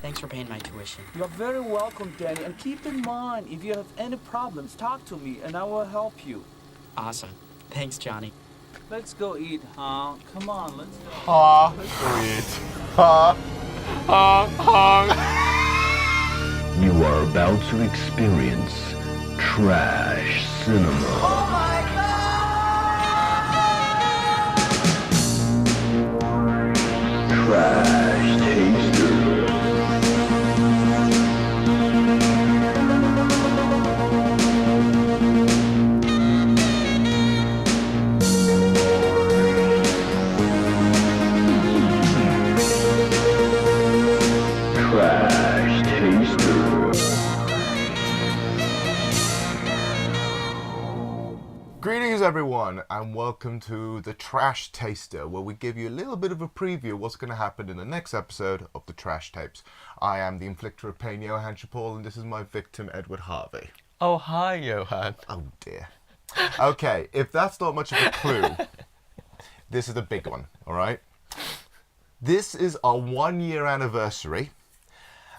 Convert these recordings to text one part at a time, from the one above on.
Thanks for paying my tuition. You're very welcome, Danny. And keep in mind, if you have any problems, talk to me and I will help you. Awesome. Thanks, Johnny. Let's go eat, huh? Come on, let's go. Let's go eat. You are about to experience trash cinema. Oh my God! Trash Taster. Trash Taster. Greetings everyone and welcome to the Trash Taster, where we give you a little bit of a preview of what's going to happen in the next episode of the Trash Tapes. I am the inflictor of pain, Johan Chapol, and this is my victim, Edward Harvey. Oh, hi, Johan. Oh dear. Okay, if that's not much of a clue, this is the big one, alright? This is our 1 year anniversary,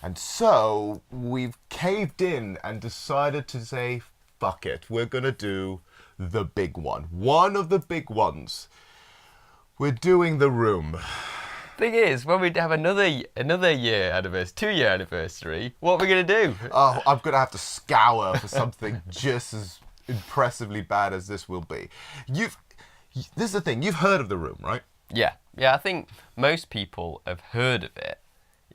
and so we've caved in and decided to say, fuck it, we're gonna do the big one. One of the big ones. We're doing The Room. Thing is, when we have another year anniversary, 2 year anniversary, what are we going to do? Oh, I'm gonna have to scour for something just as impressively bad as this will be. This is the thing, you've heard of The Room, right? Yeah, I think most people have heard of it,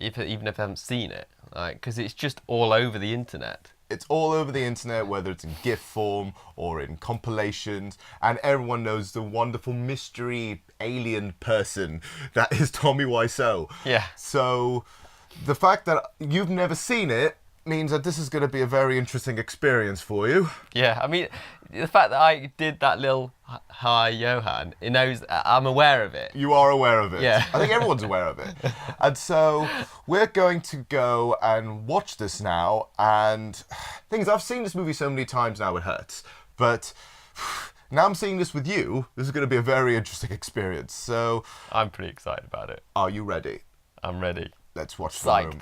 even if they haven't seen it, because it's just all over the internet. It's all over the internet, whether it's in GIF form or in compilations, and everyone knows the wonderful mystery alien person that is Tommy Wiseau. Yeah. So the fact that you've never seen it means that this is going to be a very interesting experience for you. Yeah, I mean, the fact that I did that little hi, Johan, it knows I'm aware of it. You are aware of it. Yeah. I think everyone's aware of it. And so we're going to go and watch this now. And things, I've seen this movie so many times now it hurts. But now I'm seeing this with you. This is going to be a very interesting experience. So I'm pretty excited about it. are you ready? I'm ready. Let's watch Psyched. The Room.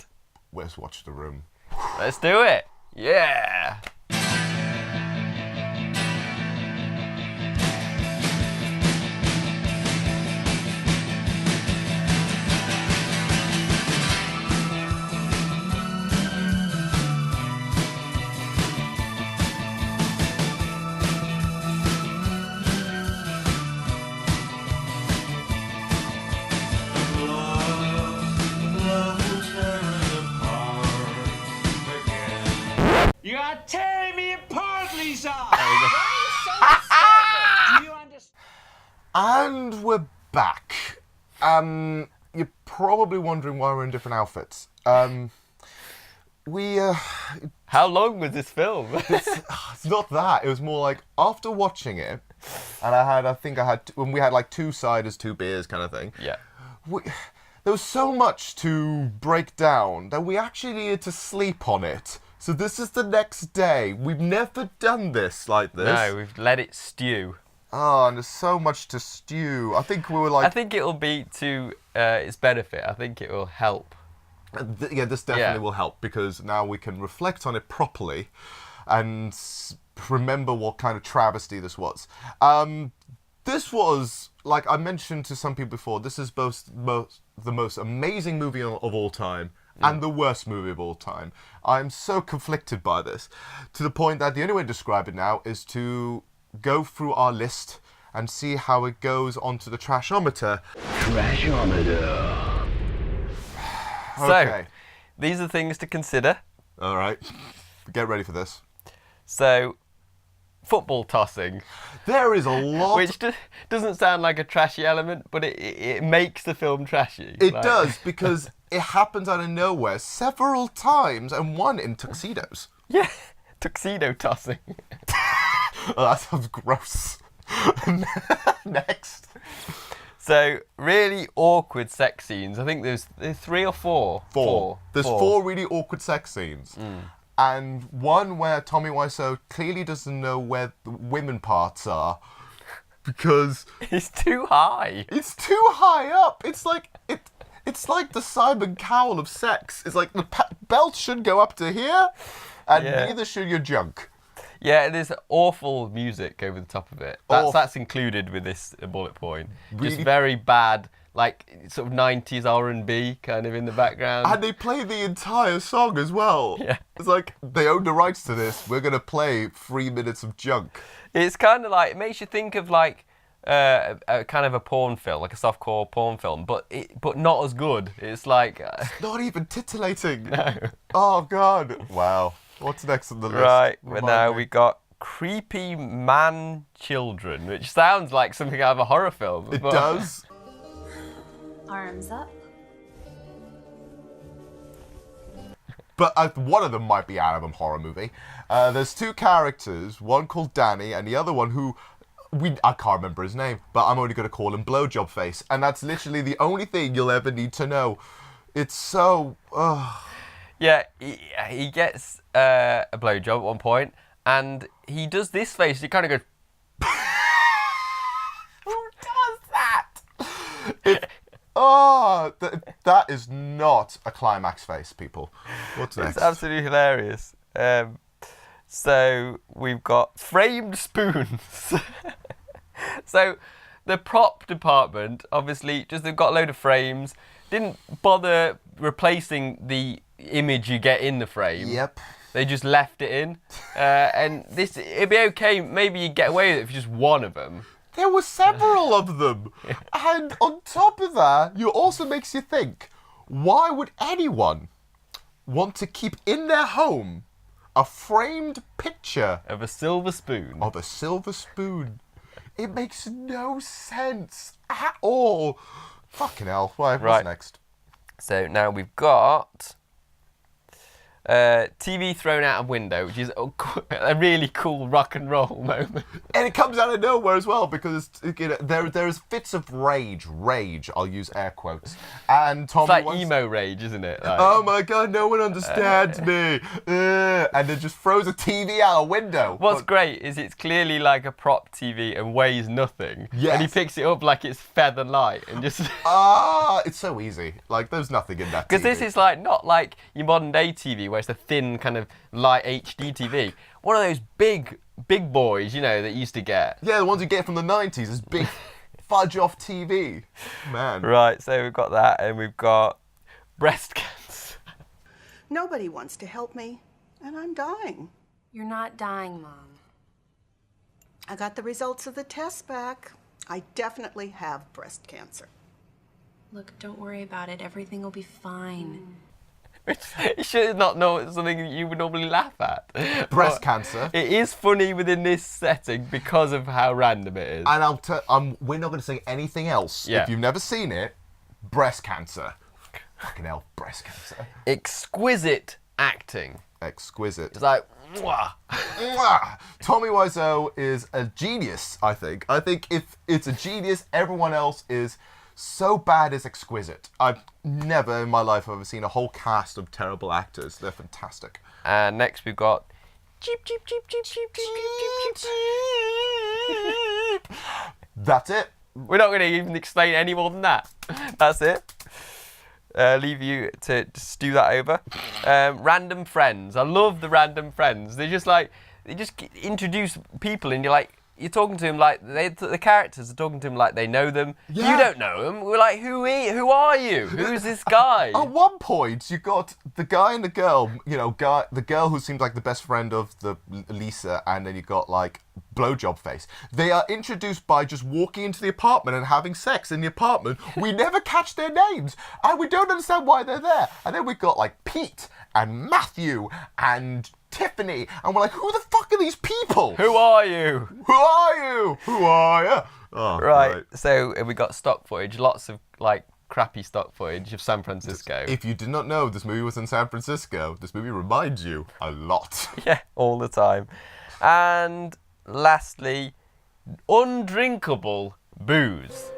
Let's watch The Room. Let's do it. Yeah. You are tearing me apart, Lisa! Do you understand? And we're back. You're probably wondering why we're in different outfits. How long was this film? It's not that. It was more like after watching it, and I think I had when we had like 2 ciders, 2 beers, kind of thing. Yeah. There was so much to break down that we actually needed to sleep on it. So this is the next day. We've never done this like this. No, we've let it stew. Oh, and there's so much to stew. I think we were like. I think it'll be to its benefit. I think it will help. Yeah, this definitely Yeah. will help because now we can reflect on it properly and remember what kind of travesty this was. This was, like I mentioned to some people before, this is both the most amazing movie of all time and the worst movie of all time. I'm so conflicted by this, to the point that the only way to describe it now is to go through our list and see how it goes onto the Trashometer. Trashometer. Okay. So, these are things to consider. All right. Get ready for this. So, football tossing, There is a lot. which doesn't sound like a trashy element, but it makes the film trashy. It Like- does, because it happens out of nowhere several times, and one in tuxedos. Yeah, tuxedo tossing. Oh, that sounds gross. Next. So, really awkward sex scenes. I think there's 3 or 4. Four. There's 4 really awkward sex scenes. And one where Tommy Wiseau clearly doesn't know where the women parts are because It's too high. it's too high up. It's like, It's like the Simon Cowell of sex. It's like the belt should go up to here, and Yeah. neither should your junk. Yeah, there's awful music over the top of it. That's included with this bullet point. Really? Just very bad, like sort of 90s R&B kind of in the background. And they play the entire song as well. Yeah. It's like, they own the rights to this. We're going to play 3 minutes of junk. It's kind of like, it makes you think of like a kind of a porn film, like a softcore porn film, but not as good. It's like... Not even titillating. No. Oh, God. Wow. What's next on the list? Right, well Remind now me. we got Creepy Man Children, which sounds like something out of a horror film. It but- does. Arms up. But one of them might be out of a horror movie. There's 2 characters, one called Danny and the other one who... I can't remember his name, but I'm only going to call him Blowjob Face. And that's literally the only thing you'll ever need to know. It's so... Yeah, he gets a blowjob at one point, and he does this face. He kind of goes, Who does that? That is not a climax face, people. What's next? it's absolutely hilarious. So we've got framed spoons. So the prop department, obviously, they've got a load of frames, didn't bother replacing the image you get in the frame. Yep. They just left it in. And it'd be okay, maybe you'd get away with it for just one of them. There were several of them. And on top of that, it also makes you think, why would anyone want to keep in their home a framed picture Of a silver spoon. of a silver spoon? It makes no sense at all. Fucking hell. What's Right. next? So now we've got TV thrown out of window, which is a really cool rock and roll moment. And it comes out of nowhere as well, because there's fits of rage, I'll use air quotes. And Tommy It's like wants- emo rage, isn't it? Like, Oh my God, no one understands me. And then just throws a TV out a window. What's great is it's clearly like a prop TV and weighs nothing. Yes. And he picks it up like it's feather light and just... It's so easy. Like, there's nothing in that Because TV. this is like not like your modern day TV where it's a thin kind of light HD TV. One of those big boys, that you used to get. Yeah, the ones you get from the 90s, this big fudge off TV. Man. Right, so we've got that and we've got breast cancer. Nobody wants to help me, and I'm dying. You're not dying, Mom. I got the results of the test back. I definitely have breast cancer. Look, don't worry about it. Everything will be fine. You should not know it's something that you would normally laugh at. Breast But cancer. It is funny within this setting because of how random it is. And we're not going to say anything else. Yeah. If you've never seen it, breast cancer. Fucking hell, breast cancer. Exquisite acting. Exquisite. It's like, mwah. Mwah! Tommy Wiseau is a genius, I think. I think if it's a genius, everyone else is so bad it's exquisite. I've never in my life ever seen a whole cast of terrible actors. They're fantastic. And next we've got cheep, cheep, cheep, cheep, cheep, cheep, cheep, cheep, cheep. That's it. We're not going to even explain any more than that. That's it. Leave you to stew that over. Random friends. I love the random friends. They just introduce people and you're talking to them like the characters are talking to them like they know them. Yeah. You don't know them. We're like, who are you? Who's this guy? At one point, you got the guy and the girl. The girl who seems like the best friend of the Lisa, and then you got like Blowjob Face. They are introduced by just walking into the apartment and having sex in the apartment. We never catch their names, and we don't understand why they're there. And then we got like Pete and Matthew and Tiffany, and we're like, who the fuck are these people? Who are you? Who are you? Who are you? Oh, Right. So we got stock footage, lots of like crappy stock footage of San Francisco. If you did not know this movie was in San Francisco, this movie reminds you a lot. Yeah, all the time. And lastly, undrinkable booze.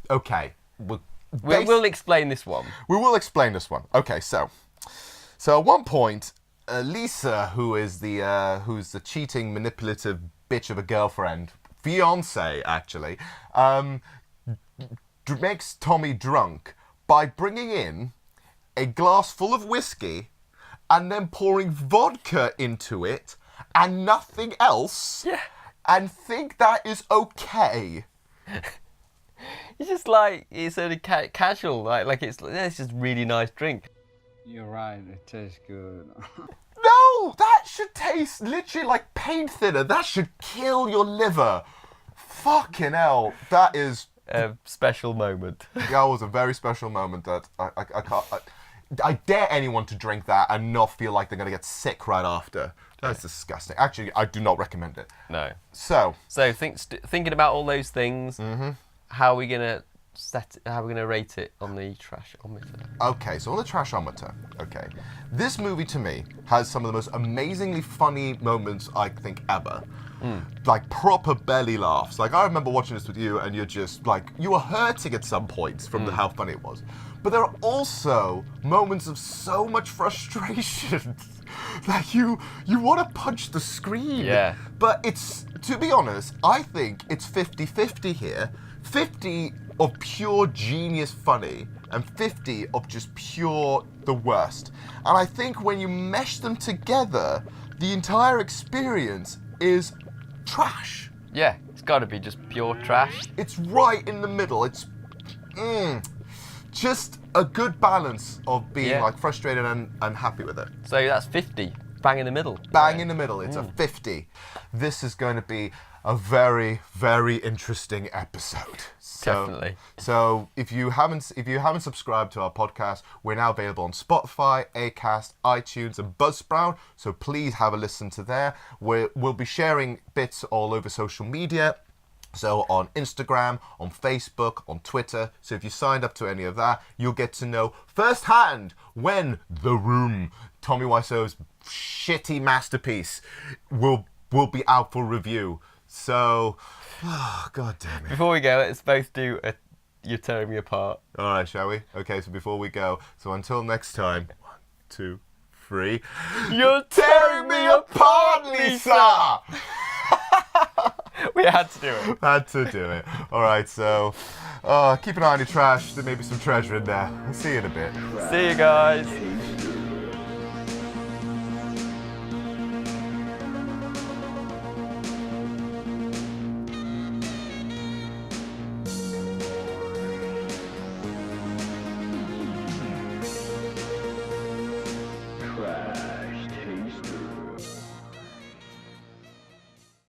Okay. We'll explain this one. We will explain this one. Okay, so at one point, Lisa, who's the cheating, manipulative bitch of a girlfriend, fiance actually, makes Tommy drunk by bringing in a glass full of whiskey and then pouring vodka into it and nothing else, and think that is okay. It's just like it's only casual, like it's just really nice drink. You're right, it tastes good. No, that should taste literally like paint thinner. That should kill your liver. Fucking hell, that is... A special moment. That was a very special moment that I can't... I dare anyone to drink that and not feel like they're going to get sick right after. That's disgusting. Actually, I do not recommend it. No. So Thinking about all those things, how are we gonna rate it on the Trashometer? okay, so on the Trashometer, okay, this movie to me has some of the most amazingly funny moments I think ever. Like proper belly laughs. Like I remember watching this with you, and you're just like you were hurting at some points from how funny it was. But there are also moments of so much frustration that you want to punch the screen. Yeah. But it's, to be honest, I think it's 50-50 here. 50 of pure genius funny and 50 of just pure the worst. And I think when you mesh them together, the entire experience is trash. Yeah, it's got to be just pure trash. It's right in the middle. It's just a good balance of being like frustrated and happy with it. So that's 50, bang in the middle. Bang in the middle. It's a 50. This is going to be a very, very interesting episode. Definitely. So if you haven't subscribed to our podcast, we're now available on Spotify, Acast, iTunes, and Buzzsprout. So please have a listen to there. We'll be sharing bits all over social media. So on Instagram, on Facebook, on Twitter. So if you signed up to any of that, you'll get to know firsthand when The Room, Tommy Wiseau's shitty masterpiece, will be out for review. So, God damn it. Before we go, let's both do a You're Tearing Me Apart. All right, shall we? Okay, so before we go, so until next time, 1, 2, 3. You're tearing me apart, Lisa! We had to do it. Had to do it. All right, so keep an eye on your trash. There may be some treasure in there. See you in a bit. See you guys.